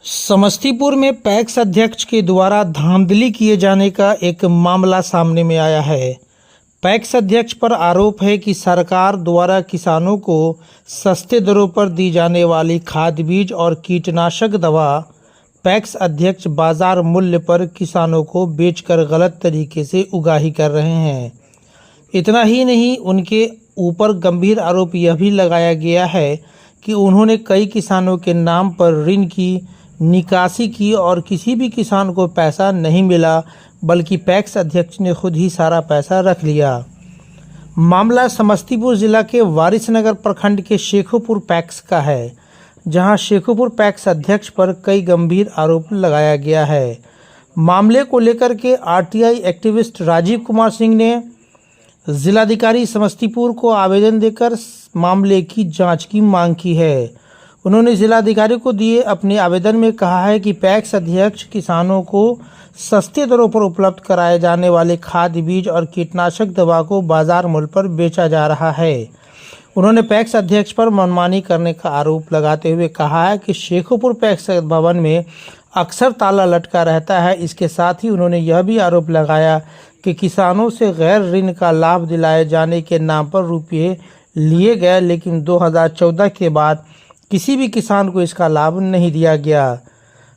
समस्तीपुर में पैक्स अध्यक्ष के द्वारा धांधली किए जाने का एक मामला सामने में आया है। पैक्स अध्यक्ष पर आरोप है कि सरकार द्वारा किसानों को सस्ते दरों पर दी जाने वाली खाद बीज और कीटनाशक दवा पैक्स अध्यक्ष बाजार मूल्य पर किसानों को बेचकर गलत तरीके से उगाही कर रहे हैं। इतना ही नहीं, उनके ऊपर गंभीर आरोप यह भी लगाया गया है कि उन्होंने कई किसानों के नाम पर ऋण की निकासी की और किसी भी किसान को पैसा नहीं मिला, बल्कि पैक्स अध्यक्ष ने खुद ही सारा पैसा रख लिया। मामला समस्तीपुर जिला के वारिसनगर प्रखंड के शेखोपुर पैक्स का है, जहां शेखोपुर पैक्स अध्यक्ष पर कई गंभीर आरोप लगाया गया है। मामले को लेकर के आरटीआई एक्टिविस्ट राजीव कुमार सिंह ने जिलाधिकारी समस्तीपुर को आवेदन देकर मामले की जांच की मांग की है। उन्होंने जिलाधिकारी को दिए अपने आवेदन में कहा है कि पैक्स अध्यक्ष किसानों को सस्ते दरों पर उपलब्ध कराए जाने वाले खाद बीज और कीटनाशक दवा को बाजार मूल्य पर बेचा जा रहा है। उन्होंने पैक्स अध्यक्ष पर मनमानी करने का आरोप लगाते हुए कहा है कि शेखोपुर पैक्स भवन में अक्सर ताला लटका रहता है। इसके साथ ही उन्होंने यह भी आरोप लगाया कि किसानों से गैर ऋण का लाभ दिलाए जाने के नाम पर रुपये लिए गए, लेकिन 2014 के बाद किसी भी किसान को इसका लाभ नहीं दिया गया।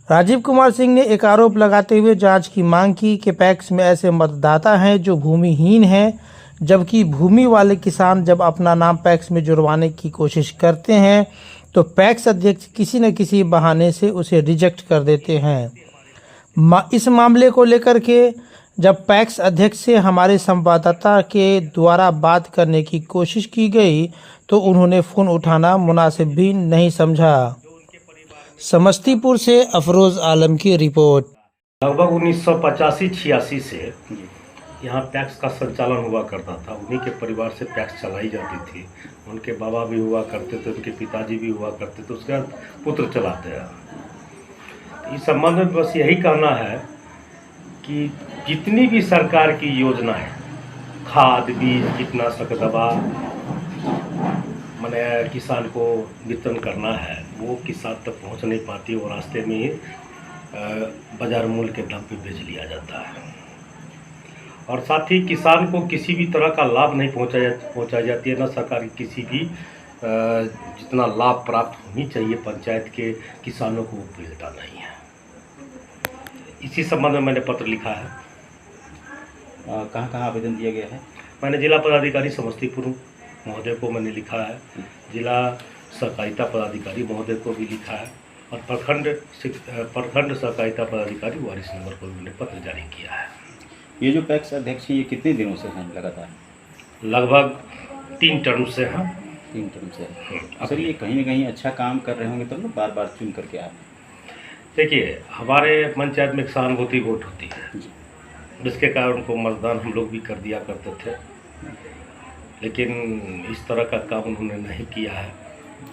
राजीव कुमार सिंह ने एक आरोप लगाते हुए जांच की मांग की कि पैक्स में ऐसे मतदाता हैं जो भूमिहीन हैं, जबकि भूमि वाले किसान जब अपना नाम पैक्स में जुड़वाने की कोशिश करते हैं तो पैक्स अध्यक्ष किसी न किसी बहाने से उसे रिजेक्ट कर देते हैं। इस मामले को लेकर के जब पैक्स अध्यक्ष से हमारे संवाददाता के द्वारा बात करने की कोशिश की गई तो उन्होंने फ़ोन उठाना मुनासिब भी नहीं समझा। समस्तीपुर से अफरोज़ आलम की रिपोर्ट। लगभग 1985-86 से यहाँ पैक्स का संचालन हुआ करता था। उन्हीं के परिवार से पैक्स चलाई जाती थी। उनके बाबा भी हुआ करते थे, उनके पिताजी भी हुआ करते थे, उसके बाद पुत्र चलाते हैं। इस संबंध में बस यही कहना है कि जितनी भी सरकार की योजनाएं, खाद बीज कीटनाशक दवा मैंने किसान को वितरण करना है, वो किसान तक पहुंच नहीं पाती और रास्ते में ही बाजार मूल्य के दाम पे बेच लिया जाता है। और साथ ही किसान को किसी भी तरह का लाभ नहीं पहुंचाई जाती है। न सरकार की किसी भी जितना लाभ प्राप्त होनी चाहिए पंचायत के किसानों को मिलता नहीं है। इसी संबंध में मैंने पत्र लिखा है। कहाँ आवेदन दिया गया है? मैंने जिला पदाधिकारी समस्तीपुर महोदय को मैंने लिखा है, जिला सहकारिता पदाधिकारी महोदय को भी लिखा है और प्रखंड सहकारिता पदाधिकारी वारिसनगर को भी मैंने पत्र जारी किया है। ये जो पैक्स अध्यक्ष है ये कितने दिनों से हैं लगातार? लगभग 3 टर्म से हैं। 3 टर्म से। सर, ये कहीं ना कहीं अच्छा काम कर रहे होंगे तब ना बार बार चुन करके आए। देखिए, हमारे पंचायत में सहानुभूति वोट होती है, जिसके कारण उनको मतदान हम लोग भी कर दिया करते थे, लेकिन इस तरह का काम उन्होंने नहीं किया है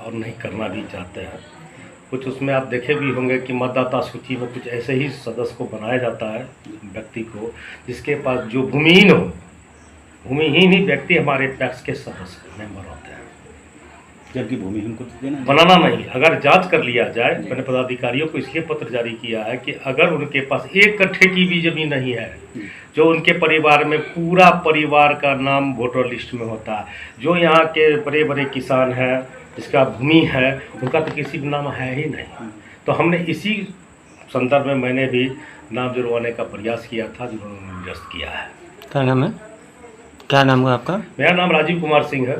और नहीं करना भी चाहते हैं। कुछ उसमें आप देखे भी होंगे कि मतदाता सूची में कुछ ऐसे ही सदस्य को बनाया जाता है, व्यक्ति को, जिसके पास जो भूमिहीन हो, भूमिहीन ही व्यक्ति हमारे पैक्स के सदस्य मेंबर होते हैं, जबकि भूमिहीन को देना बनाना नहीं। अगर जांच कर लिया जाए, मैंने पदाधिकारियों को इसलिए पत्र जारी किया है कि अगर उनके पास 1 कट्ठे की भी जमीन नहीं है, जो उनके परिवार में पूरा परिवार का नाम वोटर लिस्ट में होता है, जो यहाँ के बड़े बड़े किसान हैं जिसका भूमि है, उनका तो किसी भी नाम है ही नहीं। तो हमने इसी संदर्भ में मैंने भी नाम जुड़वाने का प्रयास किया था, जिन्होंने निरस्त किया है। क्या नाम है? क्या नाम है आपका? मेरा नाम राजीव कुमार सिंह है।